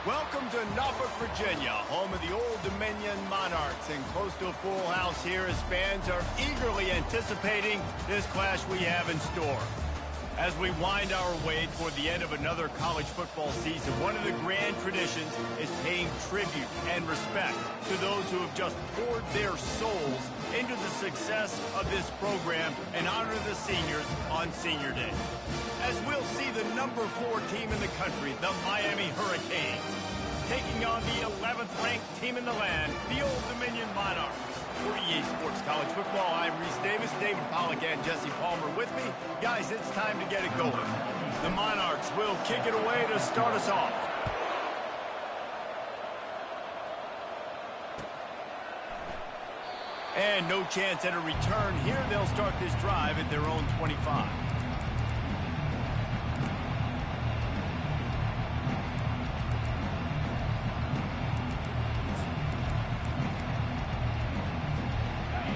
Welcome to Norfolk, Virginia, home of the Old Dominion Monarchs, and close to a full house here as fans are eagerly anticipating this clash we have in store. As we wind our way toward the end of another college football season, one of the grand traditions is paying tribute and respect to those who have just poured their souls into the success of this program and honor the seniors on Senior Day. As we'll see the number 4 team in the country, the Miami Hurricanes, taking on the 11th ranked team in the land, the Old Dominion Monarchs. For EA Sports College Football, I'm Reese Davis, David Pollack, and Jesse Palmer with me. Guys, it's time to get it going. The Monarchs will kick it away to start us off. And no chance at a return here. They'll start this drive at their own 25.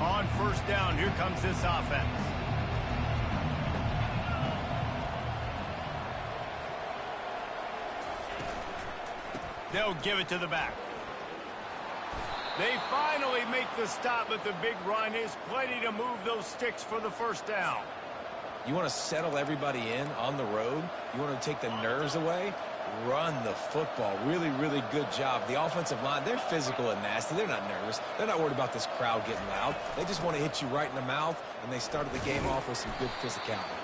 On first down, here comes this offense. They'll give it to the back. They finally make the stop, but the big run is plenty to move those sticks for the first down. You want to settle everybody in on the road? You want to take the nerves away? Run the football. Really, really good job. The offensive line, they're physical and nasty. They're not nervous. They're not worried about this crowd getting loud. They just want to hit you right in the mouth, and they started the game off with some good physicality.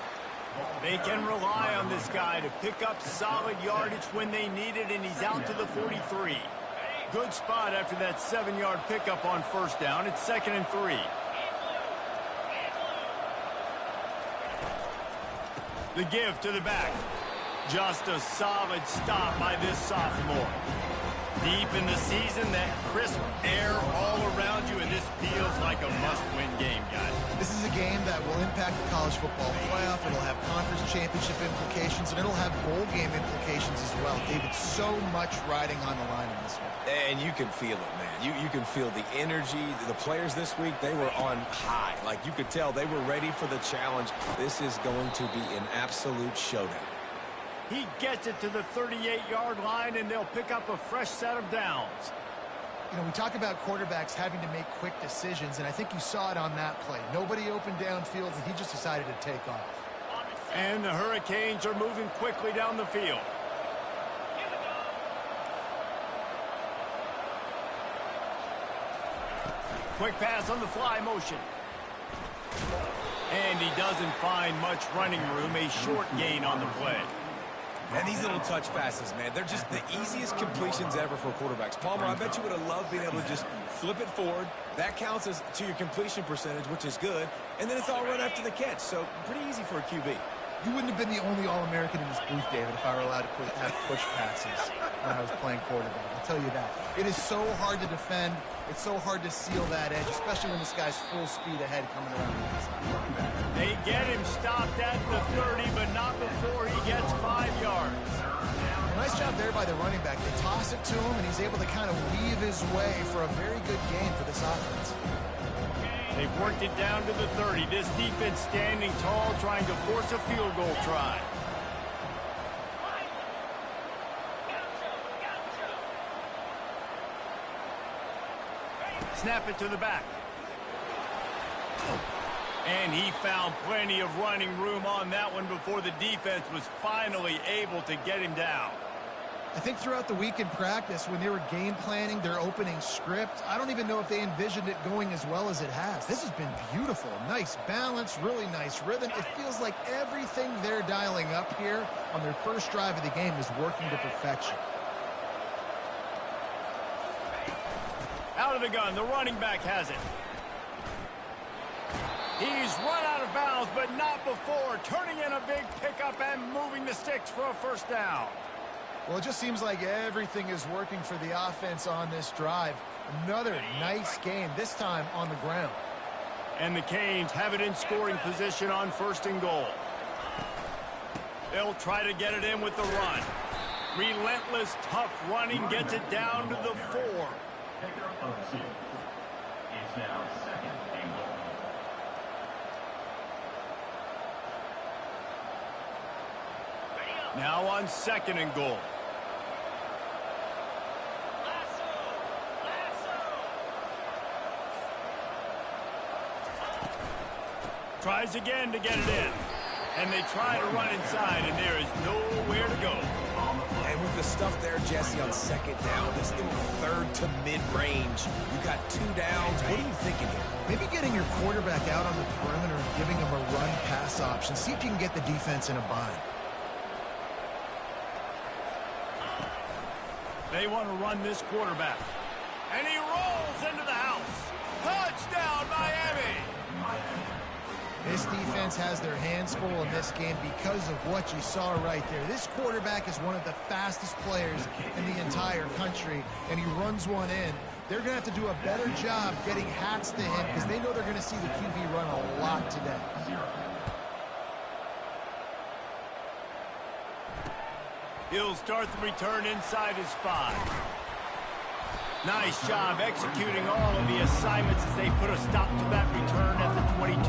They can rely on this guy to pick up solid yardage when they need it, and he's out to the 43. Good spot after that 7-yard pickup on first down. It's 2nd and 3. The give to the back. Just a solid stop by this sophomore. Deep in the season, that crisp air all around you, and this feels like a must-win game, guys. This is a game that will impact the college football playoff. It'll have conference championship implications, and it'll have bowl game implications as well. David, so much riding on the line in this one. And you can feel it, man. You can feel the energy. The players this week, they were on high. Like, you could tell they were ready for the challenge. This is going to be an absolute showdown. He gets it to the 38-yard line, and they'll pick up a fresh set of downs. You know, we talk about quarterbacks having to make quick decisions, and I think you saw it on that play. Nobody opened downfield, and he just decided to take off. And the Hurricanes are moving quickly down the field. Quick pass on the fly motion. And he doesn't find much running room, a short gain on the play. And these little touch passes, man, they're just the easiest completions ever for quarterbacks. Palmer, I bet you would have loved being able to just flip it forward. That counts as to your completion percentage, which is good. And then it's all run after the catch, so pretty easy for a QB. You wouldn't have been the only All-American in this booth, David, if I were allowed to have push passes when I was playing quarterback. I'll tell you that. It is so hard to defend. It's so hard to seal that edge, especially when this guy's full speed ahead coming around the inside. They get him stopped at the 30, but not before he gets 5 yards. Nice job there by the running back. They toss it to him, and he's able to kind of weave his way for a very good game for this offense. They've worked it down to the 30. This defense standing tall, trying to force a field goal try. Snap it to the back. And he found plenty of running room on that one before the defense was finally able to get him down. I think throughout the week in practice, when they were game planning their opening script, I don't even know if they envisioned it going as well as it has. This has been beautiful. Nice balance, really nice rhythm. It feels like everything they're dialing up here on their first drive of the game is working to perfection. Out of the gun, the running back has it. He's run out of bounds, but not before turning in a big pickup and moving the sticks for a first down. Well, it just seems like everything is working for the offense on this drive. Another nice game, this time on the ground. And the Canes have it in scoring position on 1st and goal. They'll try to get it in with the run. Relentless, tough running gets it down to the 4. It's now 2nd and goal. Now on 2nd and goal. Tries again to get it in. And they try to run inside, and there is nowhere to go. And with the stuff there, Jesse, on second down, this little third to mid-range, you got 2 downs. What are you thinking here? Maybe getting your quarterback out on the perimeter and giving him a run-pass option. See if you can get the defense in a bind. They want to run this quarterback. And he rolls into the house. Touchdown, Miami! This defense has their hands full in this game because of what you saw right there. This quarterback is one of the fastest players in the entire country, and he runs one in. They're going to have to do a better job getting hats to him because they know they're going to see the QB run a lot today. He'll start the return inside his 5. Nice job executing all of the assignments as they put a stop to that return at the 22.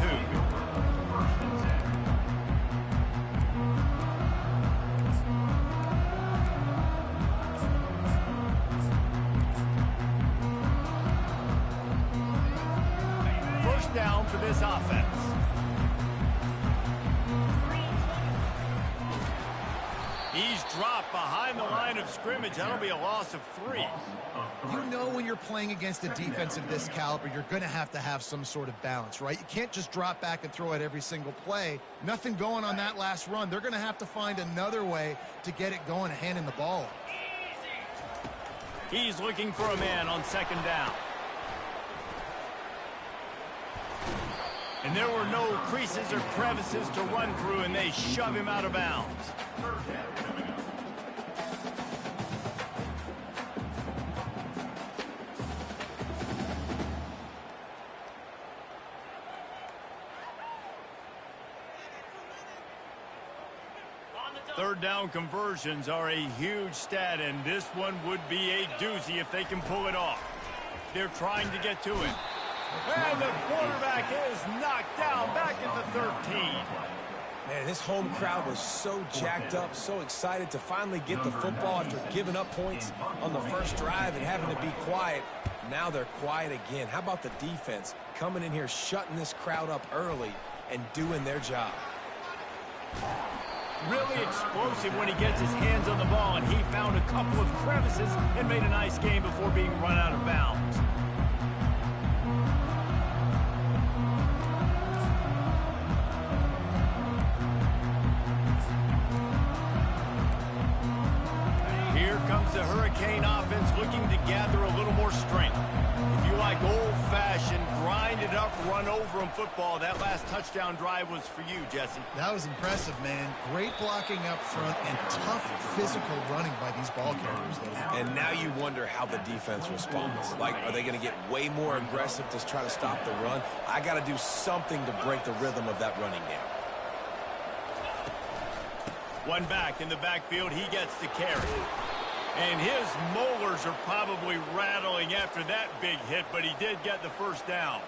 First down for this offense. He's dropped behind the line of scrimmage. That'll be a loss of 3. You know when you're playing against a defense of this caliber, you're going to have some sort of balance, right? You can't just drop back and throw it every single play. Nothing going on that last run. They're going to have to find another way to get it going, handing the ball off. He's looking for a man on second down. And there were no creases or crevices to run through, and they shove him out of bounds. Third down conversions are a huge stat, and this one would be a doozy if they can pull it off. They're trying to get to it. And the quarterback is knocked down back at the 13. Man, this home crowd was so jacked up, so excited to finally get the football after giving up points on the first drive and having to be quiet. Now they're quiet again. How about the defense coming in here, shutting this crowd up early and doing their job? Really explosive when he gets his hands on the ball, and he found a couple of crevices and made a nice game before being run out of bounds. Here comes the Hurricane offense looking to gather a little more strength. If you like old-fashioned, grind-it-up, run-over-'em football, that last touchdown drive was for you, Jesse. That was impressive, man. Great blocking up front and tough physical running by these ball carriers. And now you wonder how the defense responds. Like, are they going to get way more aggressive to try to stop the run? I got to do something to break the rhythm of that running game. One back in the backfield, he gets the carry. And his molars are probably rattling after that big hit, but he did get the first down.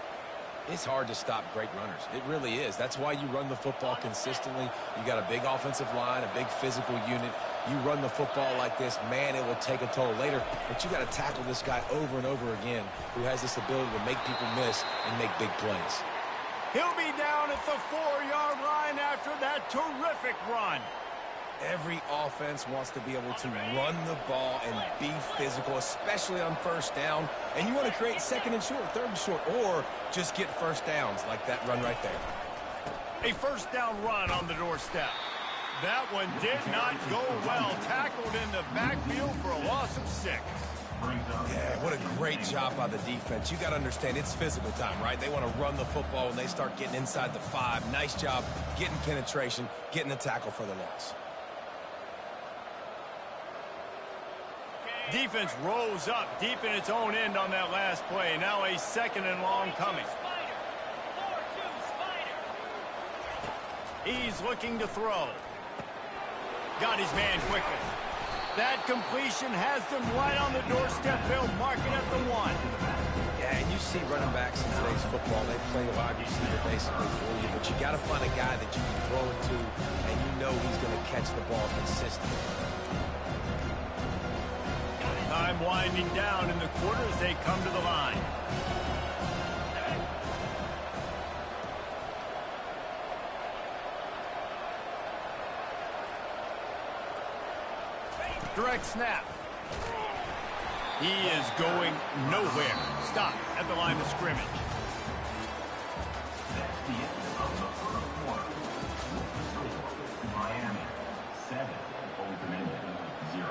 It's hard to stop great runners. It really is. That's why you run the football consistently. You got a big offensive line, a big physical unit. You run the football like this, man, it will take a toll later. But you got to tackle this guy over and over again who has this ability to make people miss and make big plays. He'll be down at the 4-yard line after that terrific run. Every offense wants to be able to run the ball and be physical, especially on first down. And you want to create second and short, third and short, or just get first downs like that run right there. A first down run on the doorstep. That one did not go well. Tackled in the backfield for a loss of 6. Yeah, what a great job by the defense. You got to understand, it's physical time, right? They want to run the football when they start getting inside the 5. Nice job getting penetration, getting the tackle for the loss. Defense rose up deep in its own end on that last play. Now a second and long coming. He's looking to throw. Got his man quickly. That completion has them right on the doorstep. They'll mark it at the 1. Yeah, and you see running backs in today's football, they play a wide receiver basically for you, but you got to find a guy that you can throw it to, and you know he's going to catch the ball consistently. Time winding down in the quarter as they come to the line. Direct snap. He is going nowhere. Stop at the line of scrimmage. That's the end of the first quarter. Miami 7, Old Dominion 0.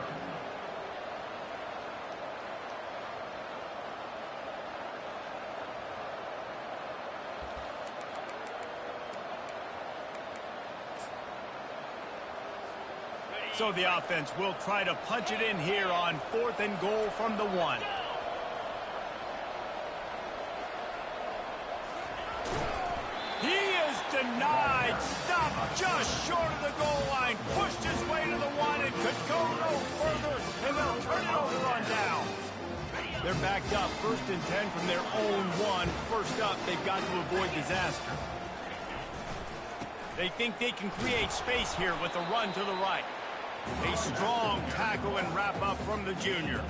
So the offense will try to punch it in here on 4th and goal from the 1. He is denied. Stopped just short of the goal line. Pushed his way to the 1 and could go no further. And they'll turn it over on down. They're backed up. 1st and 10 from their own 1. First up, they've got to avoid disaster. They think they can create space here with a run to the right. A strong tackle and wrap up from the junior.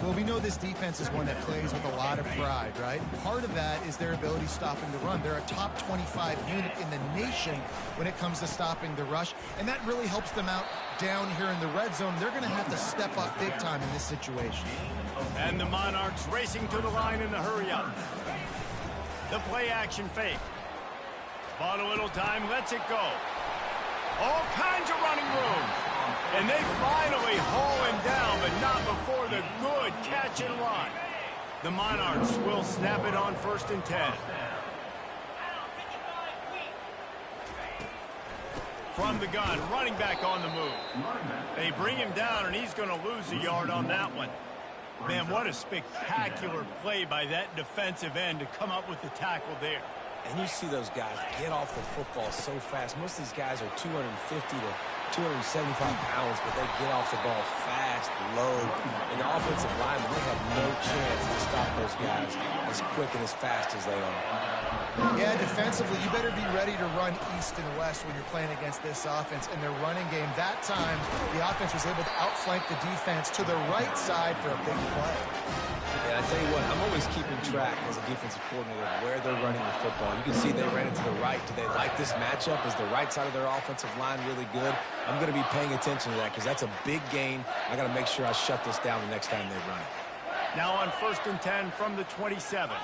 Well, we know this defense is one that plays with a lot of pride, right? Part of that is their ability stopping the run. They're a top 25 unit in the nation when it comes to stopping the rush, and that really helps them out down here in the red zone. They're going to have to step up big time in this situation. And the Monarchs racing to the line in the hurry up. The play action fake. Bought a little time, lets it go. All kinds of running room. And they finally haul him down, but not before the good catch and run. The Monarchs will snap it on 1st and 10. From the gun, running back on the move. They bring him down, and he's going to lose a yard on that one. Man, what a spectacular play by that defensive end to come up with the tackle there. And you see those guys get off the football so fast. Most of these guys are 250 to 275 pounds, but they get off the ball fast, low. And the offensive linemen, they have no chance to stop those guys as quick and as fast as they are. Yeah, defensively, you better be ready to run east and west when you're playing against this offense. In their running game, that time, the offense was able to outflank the defense to the right side for a big play. And I tell you what, I'm always keeping track as a defensive coordinator of where they're running the football. You can see they ran it to the right. Do they like this matchup? Is the right side of their offensive line really good? I'm going to be paying attention to that because that's a big gain. I got to make sure I shut this down the next time they run it. Now on 1st and 10 from the 27.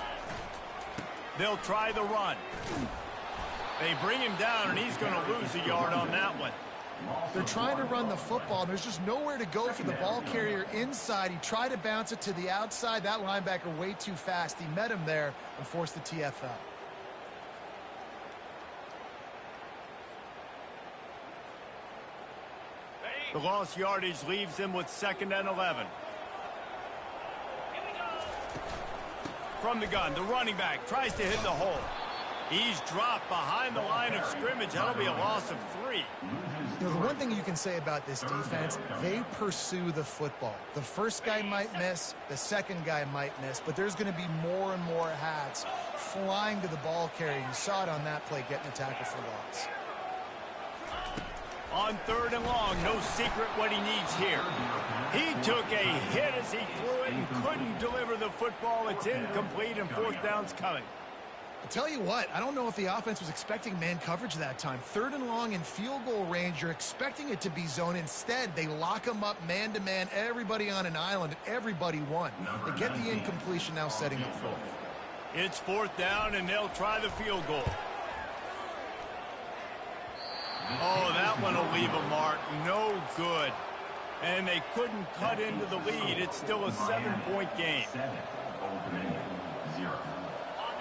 They'll try the run. They bring him down, and he's going to lose a yard on that one. They're trying to run the football. There's just nowhere to go for the ball carrier inside. He tried to bounce it to the outside. That linebacker way too fast. He met him there and forced the TFL. The lost yardage leaves them with 2nd and 11. From the gun, the running back tries to hit the hole. He's dropped behind the line of scrimmage. That'll be a loss of 3. You know, the one thing you can say about this defense, they pursue the football. The first guy might miss, the second guy might miss, but there's going to be more and more hats flying to the ball carrier. You saw it on that play, getting a tackle for loss. On 3rd and long, no secret what he needs here. He took a hit as he threw it and couldn't deliver the football. It's incomplete, and 4th down's coming. I'll tell you what, I don't know if the offense was expecting man coverage that time. 3rd and long in field goal range, you're expecting it to be zone. Instead, they lock them up man-to-man, everybody on an island, and everybody won. They get the incompletion, now setting up 4th. It's 4th down, and they'll try the field goal. Oh, that one will leave a mark. No good. And they couldn't cut into the lead. It's still a 7-point game. 7, Old Dominion 0.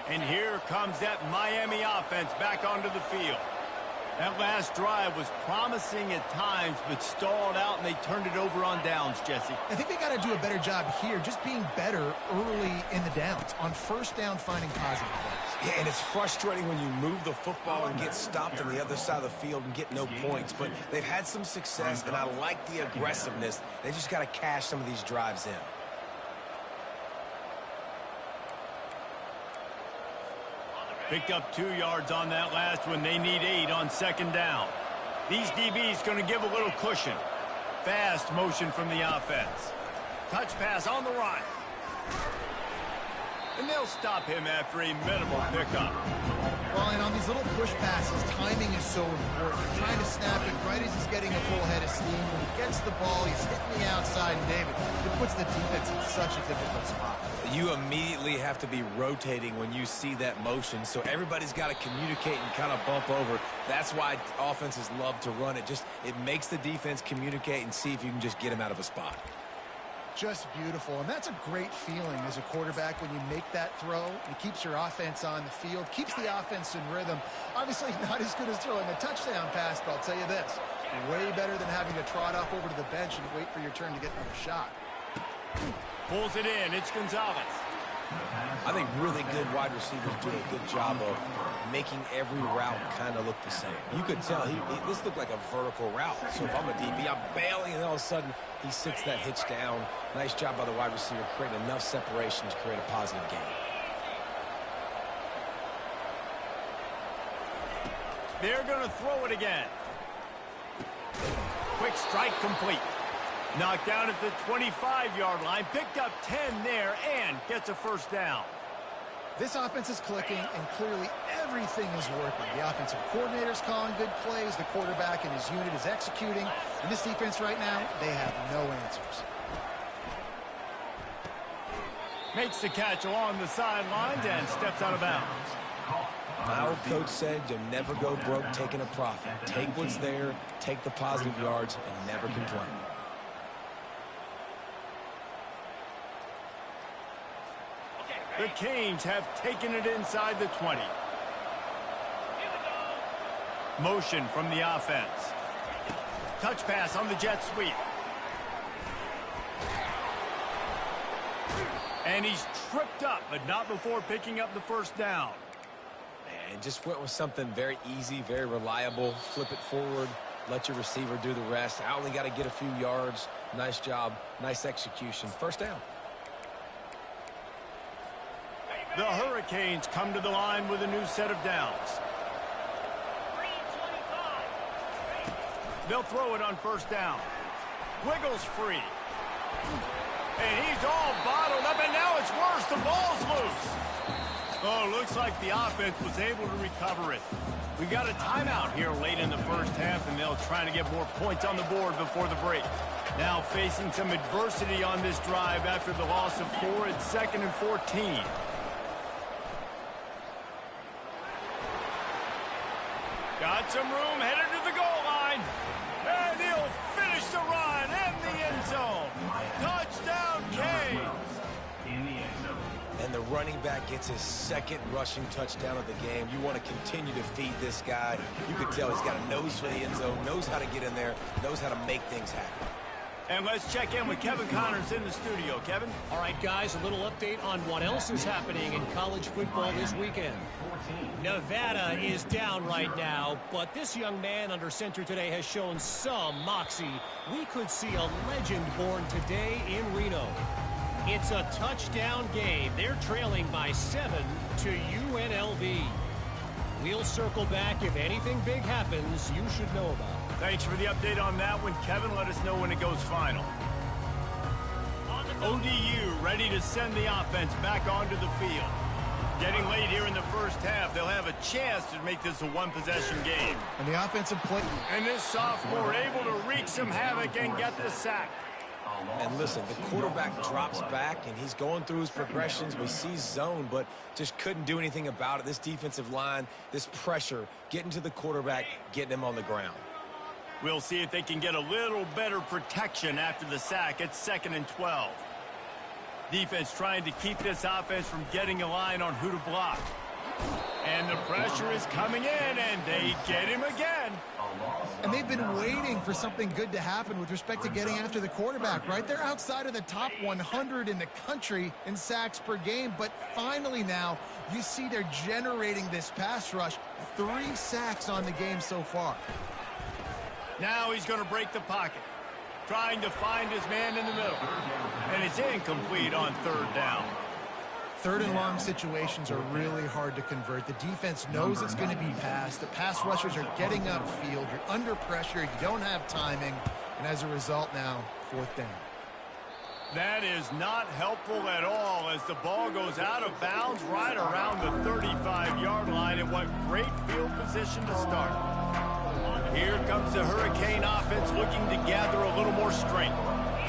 And here comes that Miami offense back onto the field. That last drive was promising at times, but stalled out, and they turned it over on downs, Jesse. I think they got to do a better job here, just being better early in the downs. On 1st down, finding positive plays. Yeah, and it's frustrating when you move the football and get stopped on the other side of the field and get no points. But they've had some success, and I like the aggressiveness. They just got to cash some of these drives in. Picked up 2 yards on that last one. They need 8 on 2nd down. These DBs going to give a little cushion. Fast motion from the offense. Touch pass on the run. And they'll stop him after a minimal pickup. Well, and on these little push passes, timing is so important. You're trying to snap it right as he's getting a full head of steam. When he gets the ball, he's hitting the outside, and David, it puts the defense in such a difficult spot. You immediately have to be rotating when you see that motion, so everybody's got to communicate and kind of bump over. That's why offenses love to run it. It makes the defense communicate and see if you can just get him out of a spot. Just beautiful, and that's a great feeling as a quarterback when you make that throw. It keeps your offense on the field, keeps the offense in rhythm. Obviously not as good as throwing a touchdown pass, but I'll tell you this, way better than having to trot off over to the bench and wait for your turn to get another shot. Pulls it in. It's Gonzalez. I think really good wide receivers do a good job of making every route kind of look the same. You could tell this looked like a vertical route. So if I'm a DB, I'm bailing, and all of a sudden he sits that hitch down. Nice job by the wide receiver creating enough separation to create a positive gain. They're going to throw it again. Quick strike complete. Knocked down at the 25-yard line. Picked up 10 there and gets a first down. This offense is clicking, and clearly everything is working. The offensive coordinator's calling good plays. The quarterback and his unit is executing. And this defense right now, they have no answers. Makes the catch along the sidelines and steps out of bounds. My old coach said you'll never go broke taking a profit. Take what's there, take the positive yards, and never complain. The Canes have taken it inside the 20. Motion from the offense. Touch pass on the jet sweep. And he's tripped up, but not before picking up the first down. Man, just went with something very easy, very reliable. Flip it forward, let your receiver do the rest. I only got to get a few yards. Nice job, nice execution. First down. The Hurricanes come to the line with a new set of downs. They'll throw it on first down. Wiggles free. And he's all bottled up, and now it's worse. The ball's loose. Oh, looks like the offense was able to recover it. We got a timeout here late in the first half, and they'll try to get more points on the board before the break. Now facing some adversity on this drive after the loss of 4 at 2nd and 14. Got some room, headed to the goal line. And he'll finish the run in the end zone. Touchdown, Canes. In the end zone. And the running back gets his second rushing touchdown of the game. You want to continue to feed this guy. You can tell he's got a nose for the end zone, knows how to get in there, knows how to make things happen. And let's check in with Kevin Connors in the studio. Kevin? All right, guys, a little update on what else is happening in college football this weekend. Nevada is down right now, but this young man under center today has shown some moxie. We could see a legend born today in Reno. It's a touchdown game. They're trailing by 7 to UNLV. We'll circle back if anything big happens you should know about. Thanks for the update on that one, Kevin. Let us know when it goes final. ODU ready to send the offense back onto the field. Getting late here in the first half, they'll have a chance to make this a one-possession game. And the offensive play. And this sophomore able to wreak some havoc and get the sack. And listen, the quarterback drops back, and he's going through his progressions. We see zone, but just couldn't do anything about it. This defensive line, this pressure, getting to the quarterback, getting him on the ground. We'll see if they can get a little better protection after the sack. It's 2nd and 12. Defense trying to keep this offense from getting a line on who to block. And the pressure is coming in, and they get him again. And they've been waiting for something good to happen with respect to getting after the quarterback, right? They're outside of the top 100 in the country in sacks per game, but finally now you see they're generating this pass rush. 3 sacks on the game so far. Now he's going to break the pocket, trying to find his man in the middle. And it's incomplete on 3rd down. 3rd and long situations are really hard to convert. The defense knows it's going to be passed. The pass rushers are getting upfield. You're under pressure. You don't have timing. And as a result now, 4th down. That is not helpful at all as the ball goes out of bounds right around the 35-yard line. And what great field position to start. Here comes the Hurricane offense looking to gather a little more strength.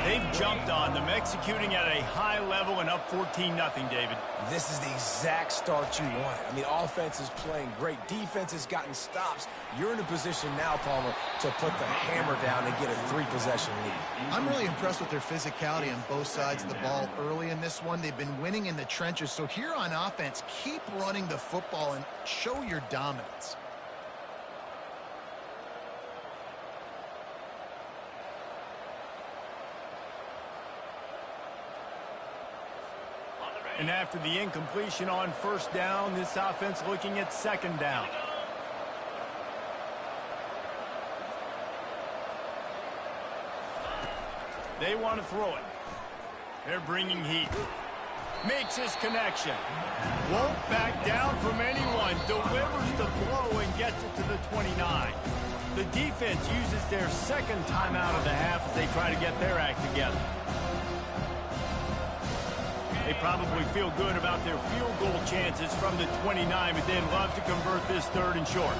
They've jumped on them, executing at a high level and up 14-0, David. This is the exact start you want. I mean, offense is playing great. Defense has gotten stops. You're in a position now, Palmer, to put the hammer down and get a 3-possession lead. I'm really impressed with their physicality on both sides of the ball early in this one. They've been winning in the trenches. So here on offense, keep running the football and show your dominance. And after the incompletion on first down, this offense looking at second down. They want to throw it. They're bringing heat. Makes his connection. Won't back down from anyone. Delivers the blow and gets it to the 29. The defense uses their second timeout of the half as they try to get their act together. They probably feel good about their field goal chances from the 29, but they'd love to convert this third and short.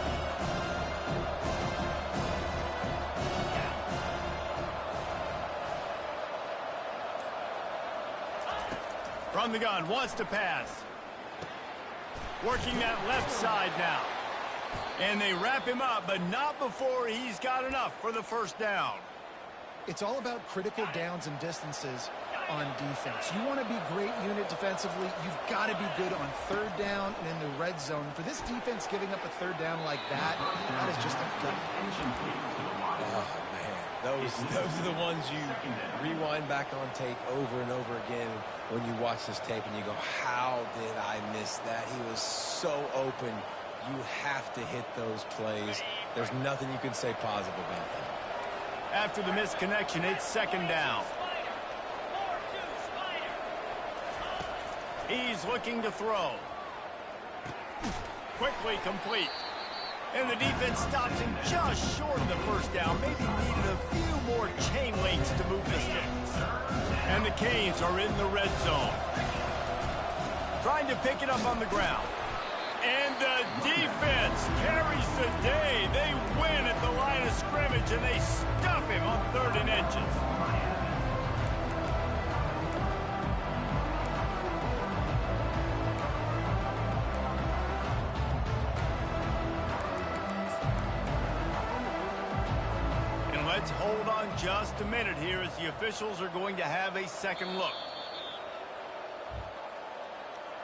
From the gun, wants to pass. Working that left side now. And they wrap him up, but not before he's got enough for the first down. It's all about critical downs and distances on defense. You want to be great unit defensively, you've got to be good on third down and in the red zone. For this defense giving up a third down like that, that is just a gut punch. Oh, man. Those are the ones you rewind back on tape over and over again when you watch this tape and you go, how did I miss that? He was so open. You have to hit those plays. There's nothing you can say positive about that. After the missed connection, it's second down. He's looking to throw. Quickly complete. And the defense stops him just short of the first down. Maybe needed a few more chain links to move the sticks. And the Canes are in the red zone. Trying to pick it up on the ground. And the defense carries the day. They win at the line of scrimmage, and they stuff him on 3rd and inches. And let's hold on just a minute here as the officials are going to have a second look.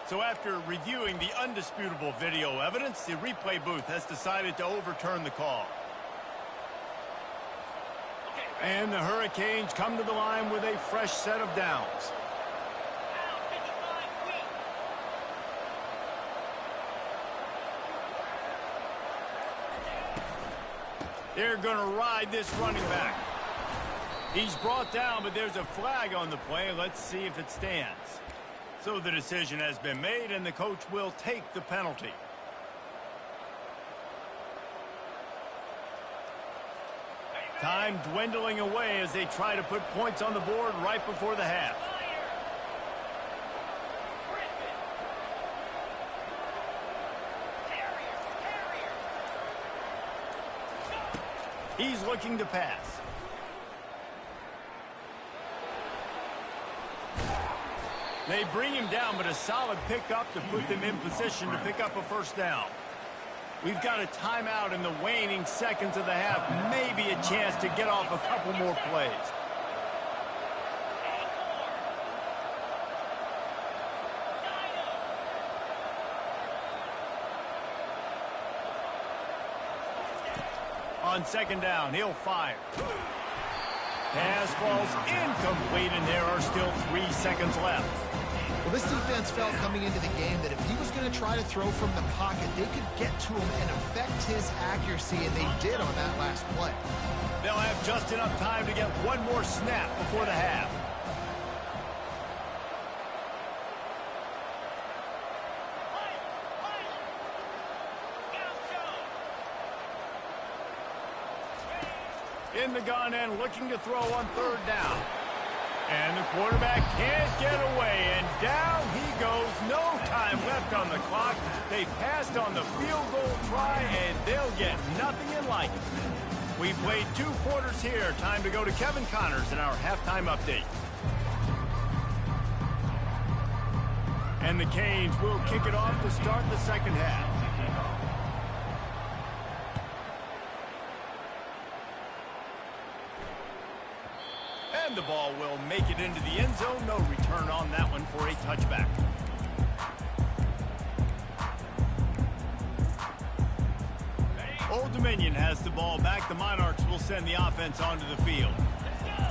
So after reviewing the undisputable video evidence, the replay booth has decided to overturn the call. And the Hurricanes come to the line with a fresh set of downs. They're going to ride this running back. He's brought down, but there's a flag on the play. Let's see if it stands. So the decision has been made, and the coach will take the penalty. Time dwindling away as they try to put points on the board right before the half. He's looking to pass. They bring him down, but a solid pickup to put them in position to pick up a first down. We've got a timeout in the waning seconds of the half. Maybe a chance to get off a couple more plays. On second down, he'll fire. Pass falls incomplete, and there are still 3 seconds left. Well, this defense felt coming into the game that if he was going to try to throw from the pocket, they could get to him and affect his accuracy, and they did on that last play. They'll have just enough time to get one more snap before the half. In the gun and looking to throw on third down. And the quarterback can't get away, and down he goes. No time left on the clock. They passed on the field goal try, and they'll get nothing in like it. We played 2 quarters here. Time to go to Kevin Connors in our halftime update. And the Canes will kick it off to start the second half. And the ball will make it into the end zone. No return on that one for a touchback. Old Dominion has the ball back. The Monarchs will send the offense onto the field.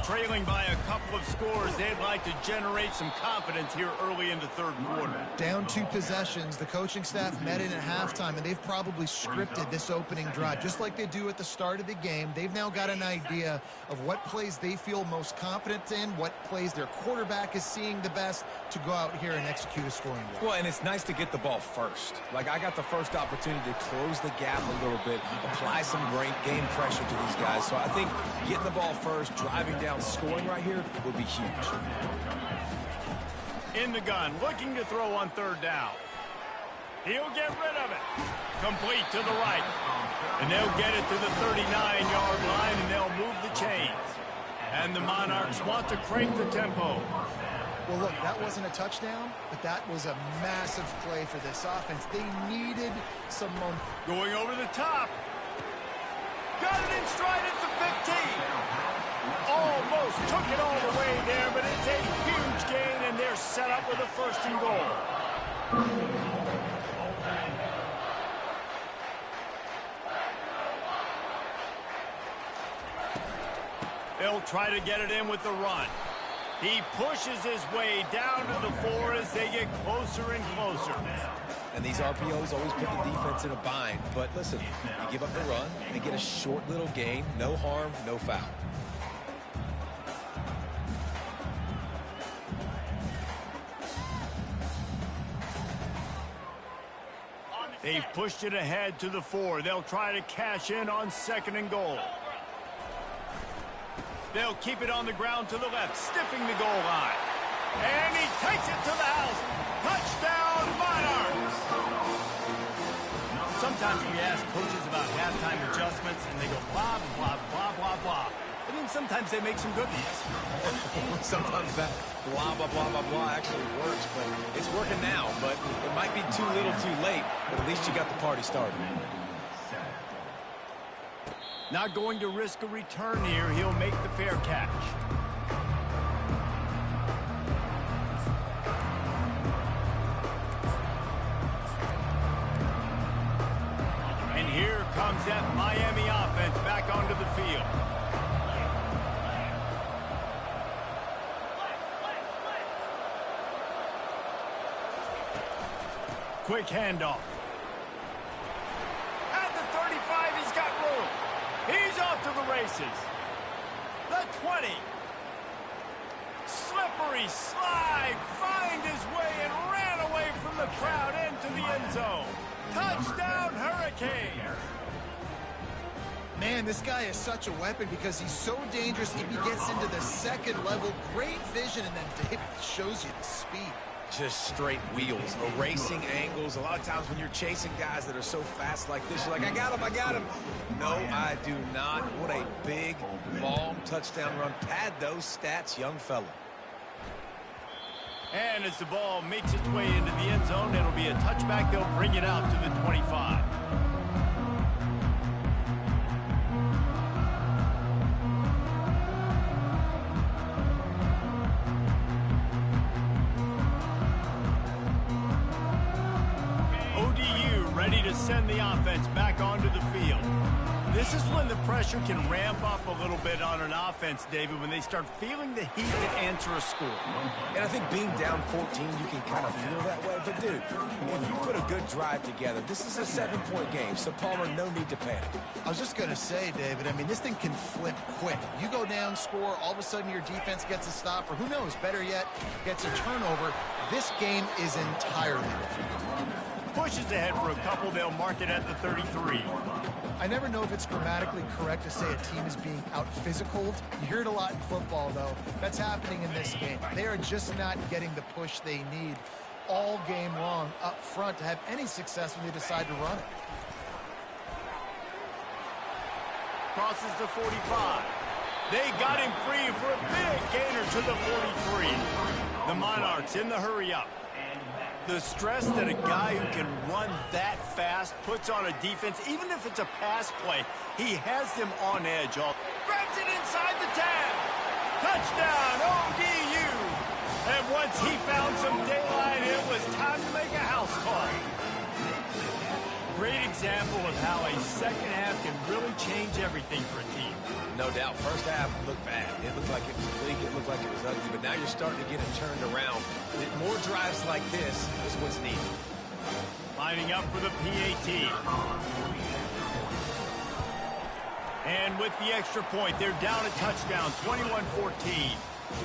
Trailing by a couple of scores, they'd like to generate some confidence here early in the third quarter. Down 2 possessions, the coaching staff met in at halftime, and they've probably scripted this opening drive, just like they do at the start of the game. They've now got an idea of what plays they feel most confident in, what plays their quarterback is seeing the best to go out here and execute a scoring drive. Well, and it's nice to get the ball first. Like, I got the first opportunity to close the gap a little bit, apply some great game pressure to these guys. So I think getting the ball first, driving down, scoring right here would be huge. In the gun, looking to throw on third down. He'll get rid of it. Complete to the right. And they'll get it to the 39-yard line, and they'll move the chains. And the Monarchs want to crank the tempo. Well, look, that wasn't a touchdown, but that was a massive play for this offense. They needed some momentum. Going over the top. Got it in stride at the 15. Almost took it all the way there, but it's a huge gain, and they're set up with a 1st and goal. They'll try to get it in with the run. He pushes his way down to the 4 as they get closer and closer. And these RPOs always put the defense in a bind. But listen, you give up the run, they get a short little gain, no harm, no foul. They've pushed it ahead to the 4. They'll try to cash in on 2nd and goal. They'll keep it on the ground to the left, stiffing the goal line. And he takes it to the house. Touchdown, Monarchs! Sometimes we ask coaches about halftime adjustments, and they go blah, blah, blah, blah, blah. And then sometimes they make some good ones. Sometimes that blah, blah, blah, blah, blah actually works, but it's working now. But it might be too little too late, but at least you got the party started. Not going to risk a return here. He'll make the fair catch. And here comes that Miami offense back onto the field. Quick handoff. At the 35, he's got room. He's off to the races. The 20. Slippery slide. Find his way and ran away from the crowd into the end zone. Touchdown, Hurricanes. Man, this guy is such a weapon because he's so dangerous. If he gets into the 2nd level, great vision, and then David shows you the speed. Just straight wheels, erasing angles. A lot of times when you're chasing guys that are so fast like this, you're like, I got him, I got him. No, I do not. What a big, long touchdown run. Pad those stats, young fella. And as the ball makes its way into the end zone, it'll be a touchback. They'll bring it out to the 25. Ready to send the offense back onto the field. This is when the pressure can ramp up a little bit on an offense, David, when they start feeling the heat to answer a score. And I think being down 14, you can kind of feel that way. But, dude, if you put a good drive together, this is a 7-point game, so, Palmer, no need to panic. I was just going to say, David, I mean, this thing can flip quick. You go down, score, all of a sudden your defense gets a stop, or who knows, better yet, gets a turnover. This game is entirely different. Pushes ahead for a couple. They'll mark it at the 33. I never know if it's grammatically correct to say a team is being out-physicaled. You hear it a lot in football, though. That's happening in this game. They are just not getting the push they need all game long up front to have any success when they decide to run it. Crosses the 45. They got him free for a big gainer to the 43. The Monarchs in the hurry up. The stress that a guy who can run that fast puts on a defense, even if it's a pass play, he has them on edge. Grabs it inside the 10. Touchdown, ODU. And once he found some daylight, it was time to make a house call. Great example of how a second half can really change everything for a team. No doubt. First half looked bad. It looked like it was bleak. It looked like it was ugly. But now you're starting to get it turned around. More drives like this is what's needed. Lining up for the PAT. And with the extra point, they're down a touchdown, 21-14.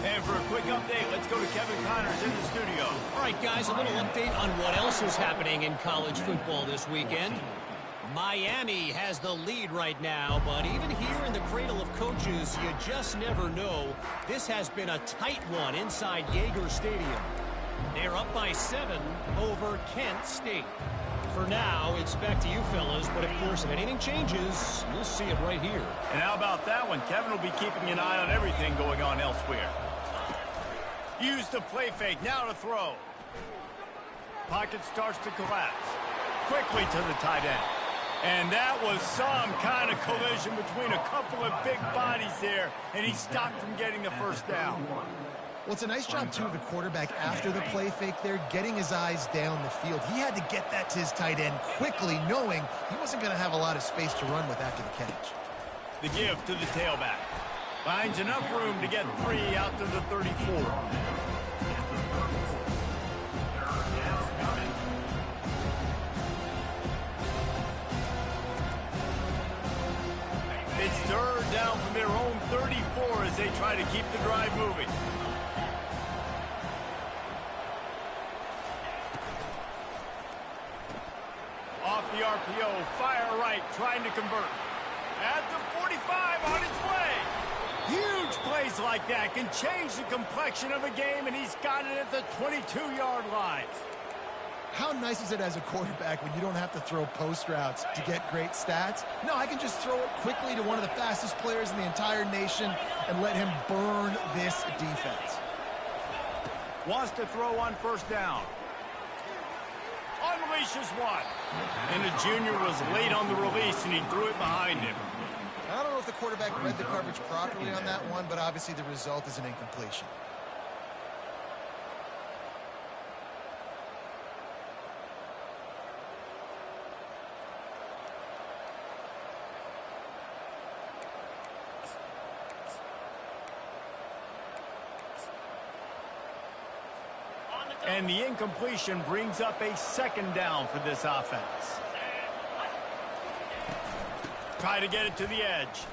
And for a quick update, let's go to Kevin Connors in the studio. All right, guys, a little update on what else is happening in college football this weekend. Miami has the lead right now, but even here in the cradle of coaches, you just never know. This has been a tight one inside Yager Stadium. They're up by 7 over Kent State. For now, it's back to you fellas, but of course, if anything changes, you'll see it right here. And how about that one? Kevin will be keeping an eye on everything going on elsewhere. Use the play fake, now to throw. Pocket starts to collapse. Quickly to the tight end. And that was some kind of collision between a couple of big bodies there, and he stopped from getting the first down. Well, it's a nice job, too, of the quarterback after the play fake there, getting his eyes down the field. He had to get that to his tight end quickly, knowing he wasn't going to have a lot of space to run with after the catch. The give to the tailback. Finds enough room to get 3 out to the 34. It's third down from their own 34 as they try to keep the drive moving. Off the RPO, fire right, trying to convert. At the 45, on its way. Huge plays like that can change the complexion of a game, and he's got it at the 22-yard line. How nice is it as a quarterback when you don't have to throw post routes to get great stats? No, I can just throw it quickly to one of the fastest players in the entire nation and let him burn this defense. Wants to throw on first down. Unleashes one. And the junior was late on the release, and he threw it behind him. I don't know if the quarterback read the coverage properly on that one, but obviously the result is an incompletion. And the incompletion brings up a second down for this offense. Try to get it to the edge.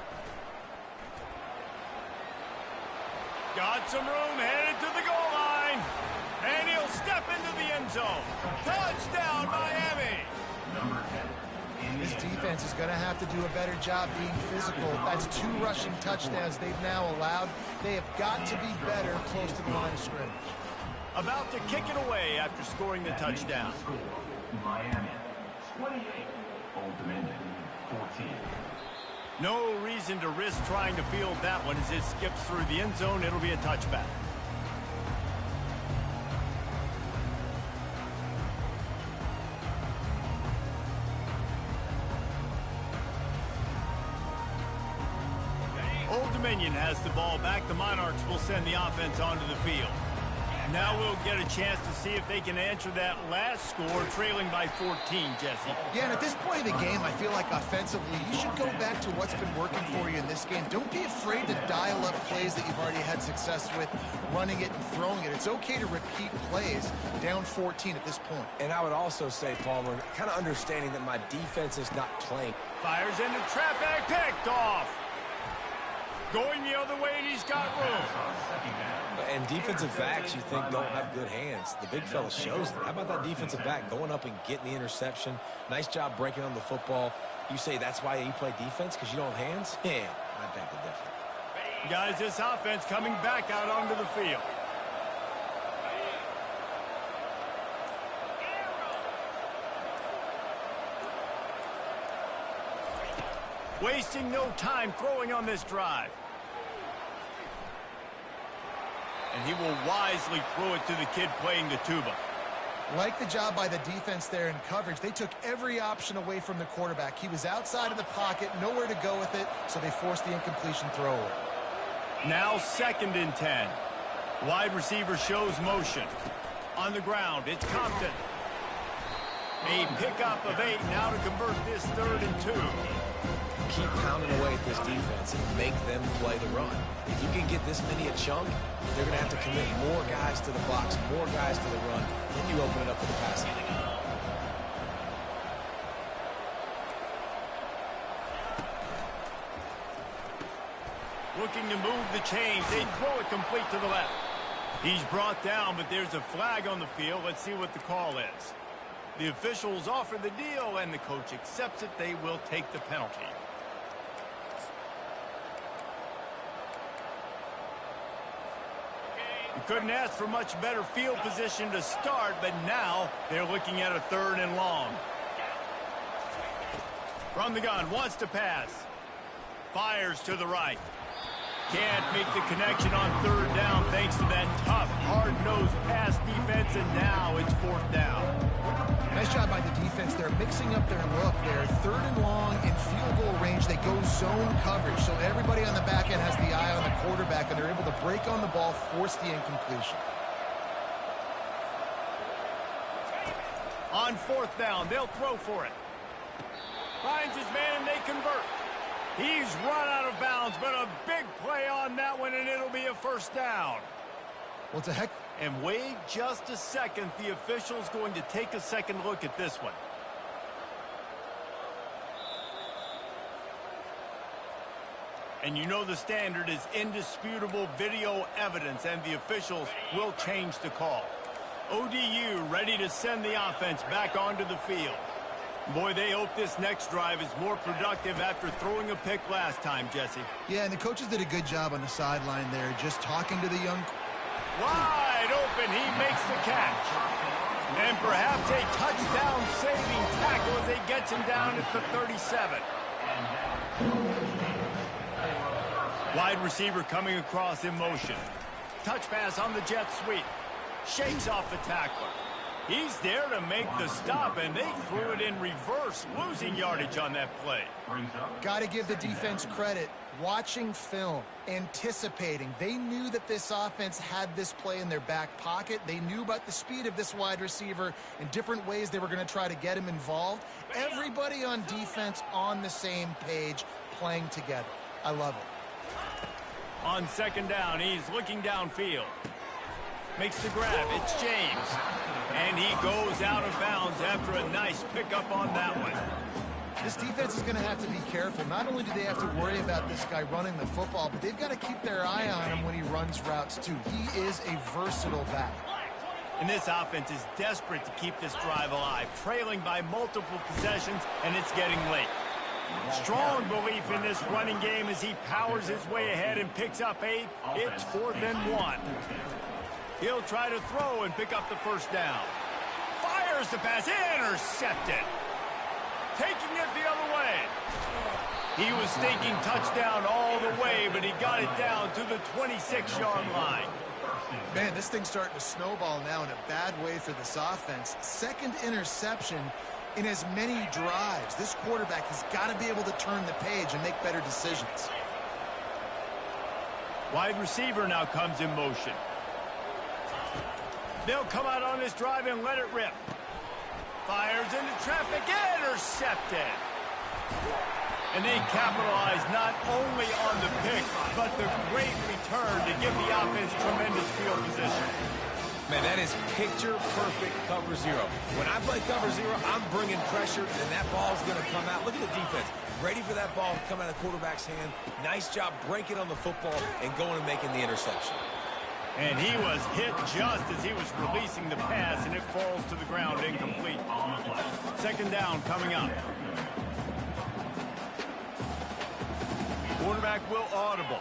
Got some room, headed to the goal line. And he'll step into the end zone. Touchdown, Miami! This defense is going to have to do a better job being physical. That's 2 rushing touchdowns they've now allowed. They have got to be better close to the line of scrimmage. About to kick it away after scoring the touchdown. Miami, 28. Old Dominion, 14. No reason to risk trying to field that one as it skips through the end zone. It'll be a touchback. Old Dominion has the ball back. The Monarchs will send the offense onto the field. Now we'll get a chance to see if they can answer that last score, trailing by 14, Jesse. Yeah, and at this point in the game, I feel like offensively, you should go back to what's been working for you in this game. Don't be afraid to dial up plays that you've already had success with, running it and throwing it. It's okay to repeat plays down 14 at this point. And I would also say, Palmer, kind of understanding that my defense is not playing. Fires into traffic, picked off. Going the other way, and he's got room. And defensive backs, you think, don't have good hands. The big fella shows that. How about that defensive back going up and getting the interception? Nice job breaking on the football. You say that's why you play defense, because you don't have hands? Yeah, I beg to differ. Guys, this offense coming back out onto the field. Wasting no time throwing on this drive. And he will wisely throw it to the kid playing the tuba. Like the job by the defense there in coverage. They took every option away from the quarterback. He was outside of the pocket, nowhere to go with it, so they forced the incompletion throw away. Now 2nd and 10. Wide receiver shows motion. On the ground, it's Compton. A pickup of 8 now to convert this 3rd and 2. Keep pounding away at this defense and make them play the run. If you can get this many a chunk, they're going to have to commit more guys to the box, more guys to the run. Then you open it up for the passing. Looking to move the chains. They throw it complete to the left. He's brought down, but there's a flag on the field. Let's see what the call is. The officials offer the deal, and the coach accepts it. They will take the penalty. You couldn't ask for much better field position to start, but now they're looking at a 3rd and long. From the gun, wants to pass. Fires to the right. Can't make the connection on 3rd down thanks to that tough, hard-nosed pass defense, and now it's 4th down. Nice job by the defense. They're mixing up their look. They're 3rd and long in field goal range. They go zone coverage, so everybody on the back end has the eye on the quarterback, and they're able to break on the ball, force the incompletion. On 4th down, they'll throw for it. Finds his man, and they convert. He's run out of bounds, but a big play on that one, and it'll be a 1st down. Well, it's a heck. And wait just a second. The official's going to take a second look at this one. And you know the standard is indisputable video evidence, and the officials will change the call. ODU ready to send the offense back onto the field. Boy, they hope this next drive is more productive after throwing a pick last time, Jesse. Yeah, and the coaches did a good job on the sideline there, just talking to the young. Wide open, he makes the catch. And perhaps a touchdown-saving tackle as he gets him down at the 37. Wide receiver coming across in motion. Touch pass on the jet sweep. Shakes off the tackler. He's there to make the stop, and they threw it in reverse, losing yardage on that play. Got to give the defense credit. Watching film, anticipating. They knew that this offense had this play in their back pocket. They knew about the speed of this wide receiver and different ways they were going to try to get him involved. Everybody on defense on the same page, playing together. I love it. On 2nd down, he's looking downfield. Makes the grab. It's James. And he goes out of bounds after a nice pickup on that one. This defense is going to have to be careful. Not only do they have to worry about this guy running the football, but they've got to keep their eye on him when he runs routes, too. He is a versatile back. And this offense is desperate to keep this drive alive, trailing by multiple possessions, and it's getting late. Strong belief in this running game as he powers his way ahead and picks up 8. It's 4th and 1. He'll try to throw and pick up the 1st down. Fires the pass, intercepted. Taking it the other way. He was thinking touchdown all the way, but he got it down to the 26-yard line. Man, this thing's starting to snowball now in a bad way for this offense. 2nd interception in as many drives. This quarterback has got to be able to turn the page and make better decisions. Wide receiver now comes in motion. They'll come out on this drive and let it rip. Fires into traffic, intercepted. And they capitalize not only on the pick, but the great return to give the offense tremendous field position. Man, that is picture-perfect cover zero. When I play cover zero, I'm bringing pressure, and that ball's going to come out. Look at the defense. Ready for that ball to come out of the quarterback's hand. Nice job breaking on the football and going and making the interception. And he was hit just as he was releasing the pass, and it falls to the ground incomplete. 2nd down coming up. Quarterback will audible.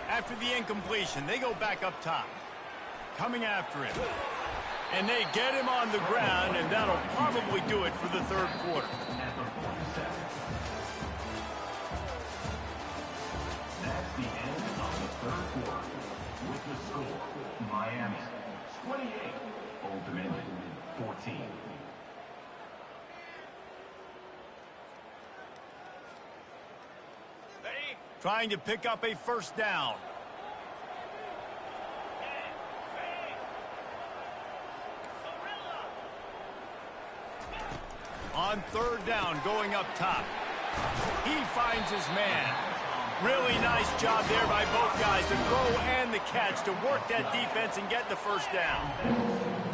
After the incompletion, they go back up top. Coming after him. And they get him on the ground, and that'll probably do it for the third quarter. That's the end of the third quarter. With the score, Miami 28, Old Dominion 14. Trying to pick up a first down. On third down, going up top. He finds his man. Really nice job there by both guys, the throw and the catch, to work that defense and get the first down.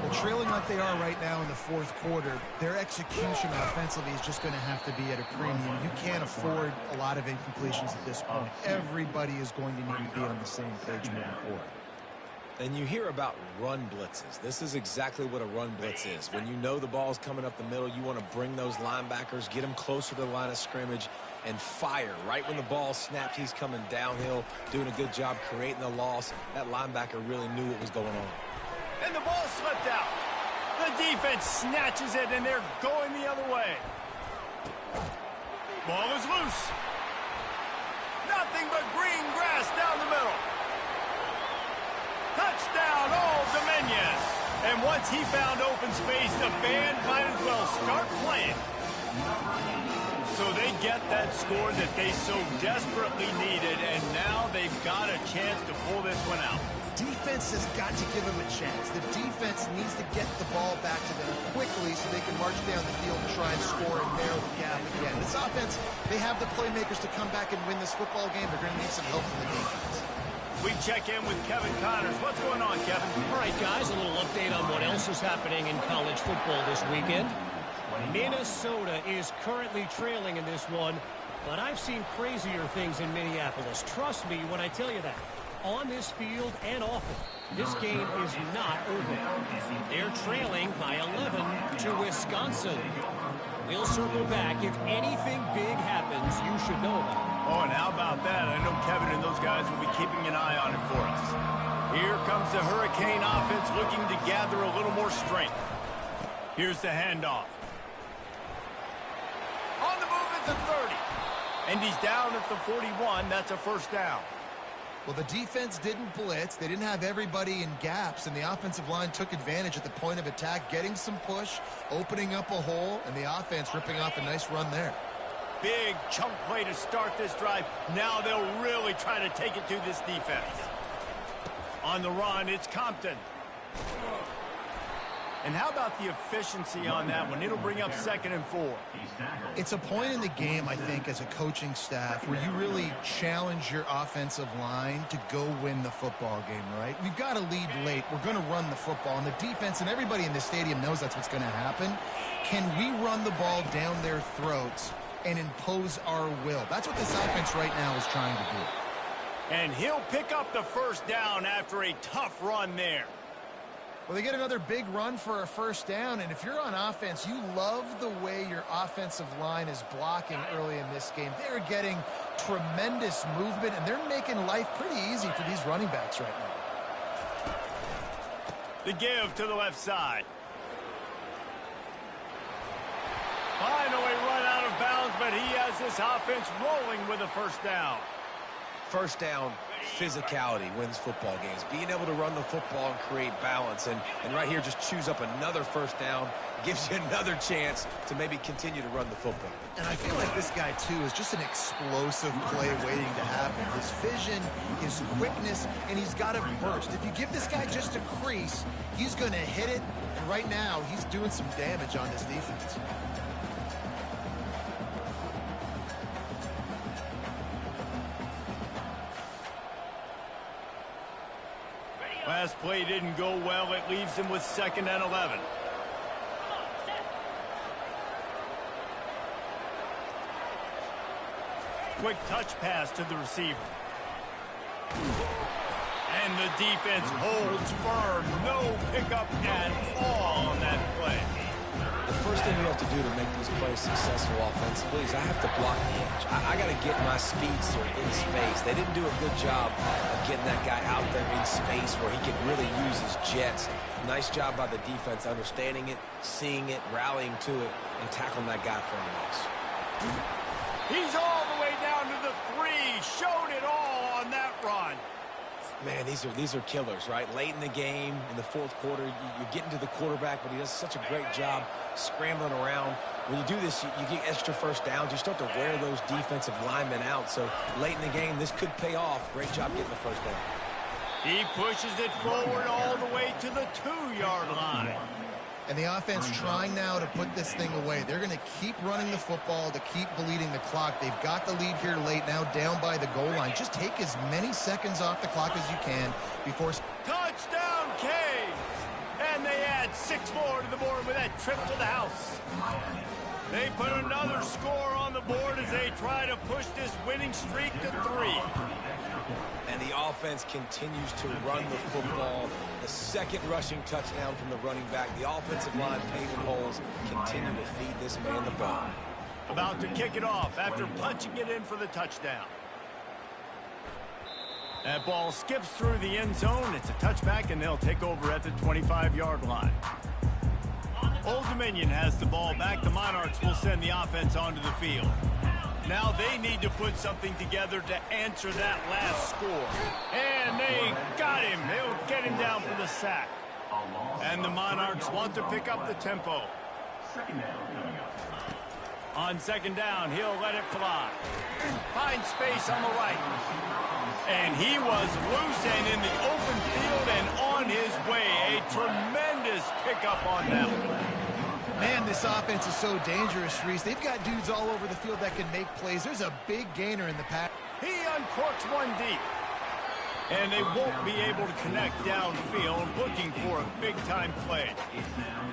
Well, trailing like they are right now in the fourth quarter, their execution offensively is just going to have to be at a premium. You can't afford a lot of incompletions at this point. Everybody is going to need to be on the same page moving forward. And you hear about run blitzes. This is exactly what a run blitz is. When you know the ball's coming up the middle, you want to bring those linebackers, get them closer to the line of scrimmage, and fire. Right when the ball snapped, he's coming downhill, doing a good job creating the loss. That linebacker really knew what was going on. And the ball slipped out. The defense snatches it, and they're going the other way. Ball is loose. Nothing but green grass down the middle. Touchdown, Old Dominion. And once he found open space, the band might as well start playing. So they get that score that they so desperately needed, and now they've got a chance to pull this one out. Defense has got to give them a chance. The defense needs to get the ball back to them quickly so they can march down the field and try and score and narrow the gap again. This offense, they have the playmakers to come back and win this football game. They're going to need some help from the defense. We check in with Kevin Connors. What's going on, Kevin? All right, guys, a little update on what else is happening in college football this weekend. Minnesota is currently trailing in this one, but I've seen crazier things in Minneapolis. Trust me when I tell you that. On this field and off it, this game is not over. They're trailing by 11 to Wisconsin. We'll circle back. If anything big happens, you should know about it. Oh, and how about that? I know Kevin and those guys will be keeping an eye on it for us. Here comes the Hurricane offense looking to gather a little more strength. Here's the handoff. On the move at the 30. And he's down at the 41. That's a first down. Well, the defense didn't blitz. They didn't have everybody in gaps, and the offensive line took advantage at the point of attack, getting some push, opening up a hole, and the offense ripping off a nice run there. Big chunk play to start this drive. Now they'll really try to take it to this defense. On the run, it's Compton. And how about the efficiency on that one? It'll bring up 2nd and 4. It's a point in the game, I think, as a coaching staff, where you really challenge your offensive line to go win the football game, right? We've got to lead late. We're going to run the football. And the defense and everybody in the stadium knows that's what's going to happen. Can we run the ball down their throats and impose our will? That's what this offense right now is trying to do. And he'll pick up the first down after a tough run there. Well, they get another big run for a first down, and if you're on offense, you love the way your offensive line is blocking early in this game. They're getting tremendous movement, and they're making life pretty easy for these running backs right now. The give to the left side. Finally run out of bounds, but he has this offense rolling with a first down. First down, physicality wins football games. Being able to run the football and create balance. And right here, just choose up another first down. Gives you another chance to maybe continue to run the football. And I feel like this guy, too, is just an explosive play waiting to happen. His vision, his quickness, and he's got a burst. If you give this guy just a crease, he's going to hit it. And right now, he's doing some damage on this defense. Last play didn't go well. It leaves him with 2nd and 11. Quick touch pass to the receiver. And the defense holds firm. No pickup at all on that play. The first thing you have to do to make these plays successful offensively is I have to block the edge. I got to get my speedster in space. They didn't do a good job of getting that guy out there in space where he could really use his jets. Nice job by the defense understanding it, seeing it, rallying to it, and tackling that guy for a loss. He's all the way down to the 3. Showed it all on that run. Man, these are killers, right? Late in the game, in the fourth quarter, you're getting to the quarterback, but he does such a great job scrambling around. When you do this, you get extra first downs. You start to wear those defensive linemen out. So late in the game, this could pay off. Great job getting the first down. He pushes it forward all the way to the 2-yard line. And the offense trying now to put this thing away. They're going to keep running the football to keep bleeding the clock. They've got the lead here late, now down by the goal line. Just take as many seconds off the clock as you can before... Touchdown, Canes! And they add 6 more to the board with that trip to the house. They put another score on the board as they try to push this winning streak to 3. And the offense continues to run the football. The second rushing touchdown from the running back. The offensive line paving holes continue to feed this man the ball. About to kick it off after punching it in for the touchdown. That ball skips through the end zone. It's a touchback, and they'll take over at the 25-yard line. Old Dominion has the ball back. The Monarchs will send the offense onto the field. Now they need to put something together to answer that last score. And they got him. They'll get him down for the sack. And the Monarchs want to pick up the tempo. On second down, he'll let it fly. Finds space on the right. And he was loose and in the open field and on his way. A tremendous pickup on that one. Man, this offense is so dangerous, Reese. They've got dudes all over the field that can make plays. There's a big gainer in the pack. He uncorks one deep. And they won't be able to connect downfield, looking for a big-time play.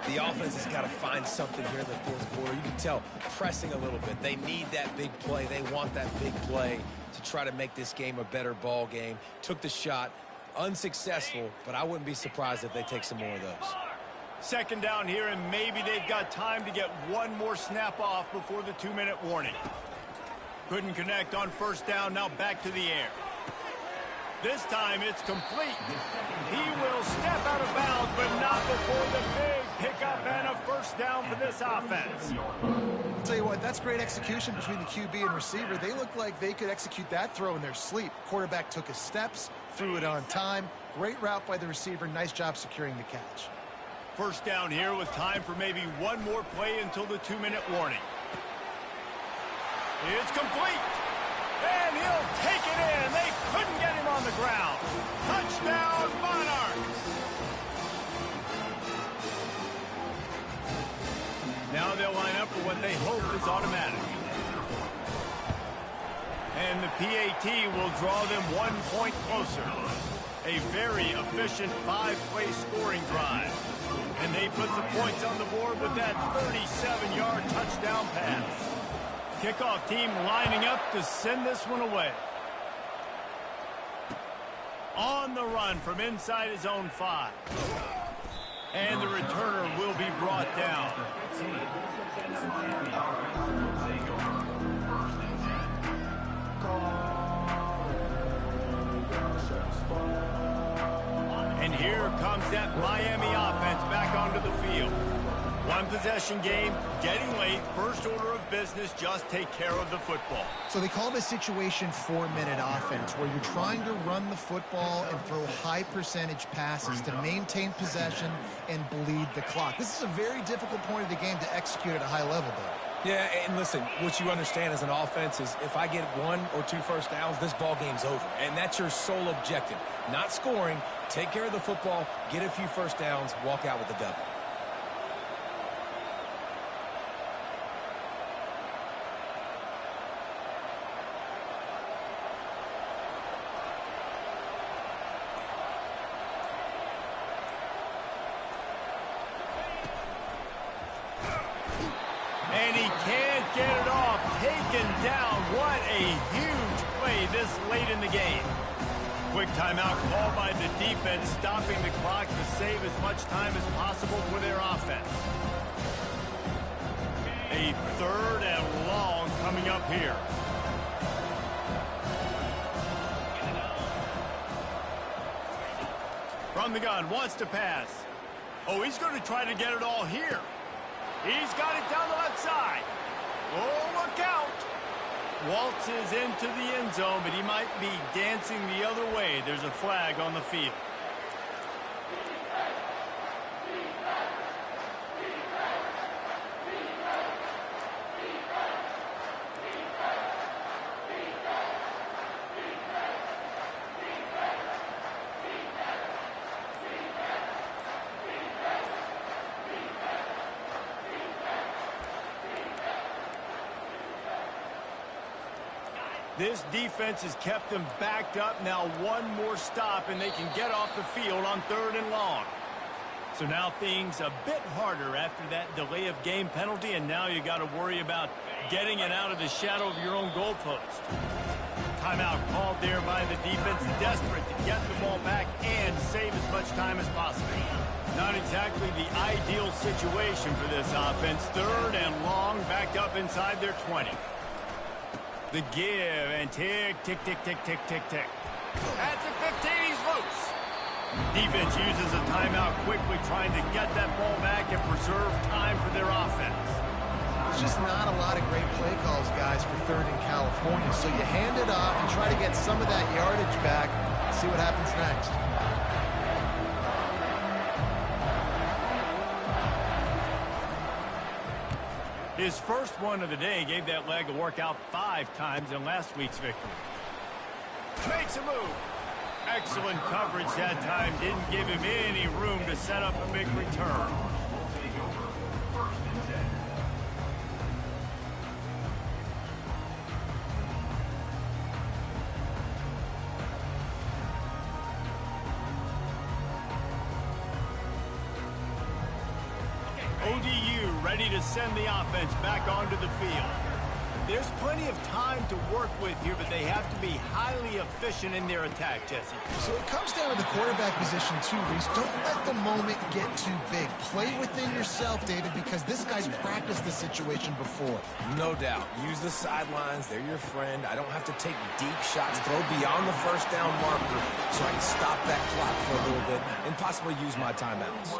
The offense has got to find something here in the fourth quarter. You can tell pressing a little bit. They need that big play. They want that big play to try to make this game a better ball game. Took the shot, unsuccessful, but I wouldn't be surprised if they take some more of those. Second down here, and maybe they've got time to get one more snap off before the 2-minute warning. Couldn't connect on first down, now back to the air. This time it's complete. He will step out of bounds, but not before the big pickup and a first down for this offense. I'll tell you what, that's great execution between the QB and receiver. They look like they could execute that throw in their sleep. Quarterback took his steps, threw it on time. Great route by the receiver. Nice job securing the catch. First down here with time for maybe one more play until the 2-minute warning. It's complete. And he'll take it in. They couldn't get him on the ground. Touchdown, Monarchs. Now they'll line up for what they hope is automatic. And the PAT will draw them 1 point closer. A very efficient 5-play scoring drive. And they put the points on the board with that 37-yard touchdown pass. Kickoff team lining up to send this one away. On the run from inside his own 5. And the returner will be brought down. And here comes that Miami offense back onto the field. One possession game, getting late, first order of business, just take care of the football. So they call this situation 4-minute offense, where you're trying to run the football and throw high percentage passes to maintain possession and bleed the clock. This is a very difficult point of the game to execute at a high level, though. Yeah, and listen, what you understand as an offense is if I get 1 or 2 first downs, this ball game's over. And that's your sole objective. Not scoring, take care of the football, get a few first downs, walk out with the W. And he can't get it off. Taken down. What a huge play this late in the game. Quick timeout called by the defense, stopping the clock to save as much time as possible for their offense. A 3rd and long coming up here. From the gun, wants to pass. Oh, he's going to try to get it all here. He's got it down the left side. Oh, look out. Waltzes into the end zone, but he might be dancing the other way. There's a flag on the field. This defense has kept them backed up. Now one more stop, and they can get off the field on 3rd and long. So now things a bit harder after that delay of game penalty, and now you got to worry about getting it out of the shadow of your own goalpost. Timeout called there by the defense, desperate to get the ball back and save as much time as possible. Not exactly the ideal situation for this offense. 3rd and long, backed up inside their 20. The give, and tick, tick, tick, tick, tick, tick, tick. At the 15, he's loose. Defense uses a timeout quickly, trying to get that ball back and preserve time for their offense. There's just not a lot of great play calls, guys, for 3rd in California. So you hand it off and try to get some of that yardage back. See what happens next. His first one of the day gave that leg a workout 5 times in last week's victory. Makes a move. Excellent coverage that time. Didn't give him any room to set up a big return. ODU ready to send the offense back onto the field. There's plenty of time to work with here, but they have to be highly efficient in their attack, Jesse. So it comes down to the quarterback position too, Reese. Don't let the moment get too big. Play within yourself, David, because this guy's practiced this situation before. No doubt. Use the sidelines. They're your friend. I don't have to take deep shots, throw beyond the 1st down marker so I can stop that clock for a little bit and possibly use my timeouts.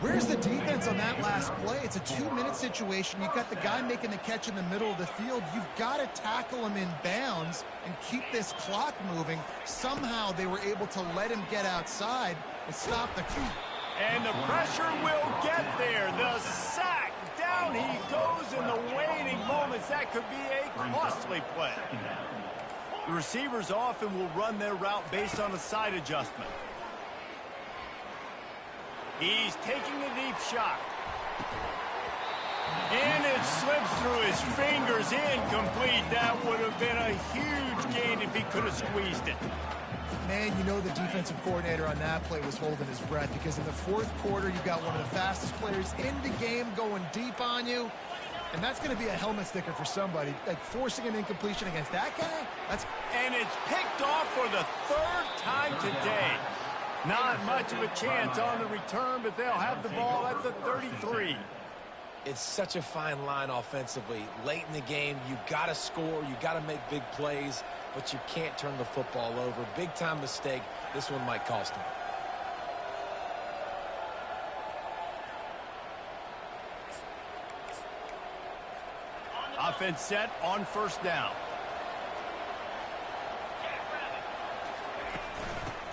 Where's the defense on that last play? It's a 2-minute situation. You've got the guy making the catch in the middle of the field. You've got to tackle him in bounds and keep this clock moving. Somehow they were able to let him get outside and stop the clock. And the pressure will get there. The sack. Down he goes in the waning moments. That could be a costly play. The receivers often will run their route based on a side adjustment. He's taking a deep shot. And it slips through his fingers, incomplete. That would have been a huge gain if he could have squeezed it. Man, you know the defensive coordinator on that play was holding his breath, because in the 4th quarter, you got one of the fastest players in the game going deep on you. And that's going to be a helmet sticker for somebody. Like forcing an incompletion against that guy? And it's picked off for the 3rd time today. Not much of a chance on the return, but they'll have the ball at the 33. It's such a fine line offensively. Late in the game, you got to score, you got to make big plays, but you can't turn the football over. Big-time mistake. This one might cost him. Offense set on 1st down.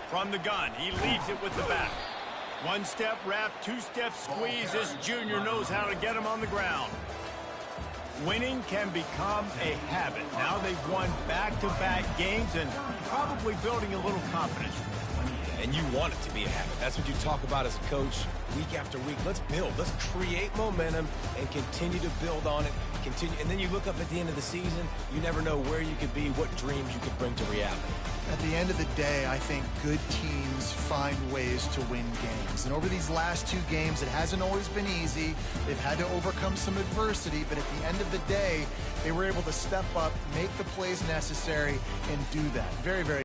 From the gun, he leaves it with the back. 1-step wrap, 2-step squeeze. This junior knows how to get him on the ground. Winning can become a habit. Now they've won back-to-back games and probably building a little confidence. And you want it to be a habit. That's what you talk about as a coach week after week. Let's build. Let's create momentum and continue to build on it. And then you look up at the end of the season, you never know where you could be, what dreams you could bring to reality. At the end of the day, I think good teams find ways to win games. And over these last 2 games, it hasn't always been easy. They've had to overcome some adversity, but at the end of the day, they were able to step up, make the plays necessary, and do that. Very, very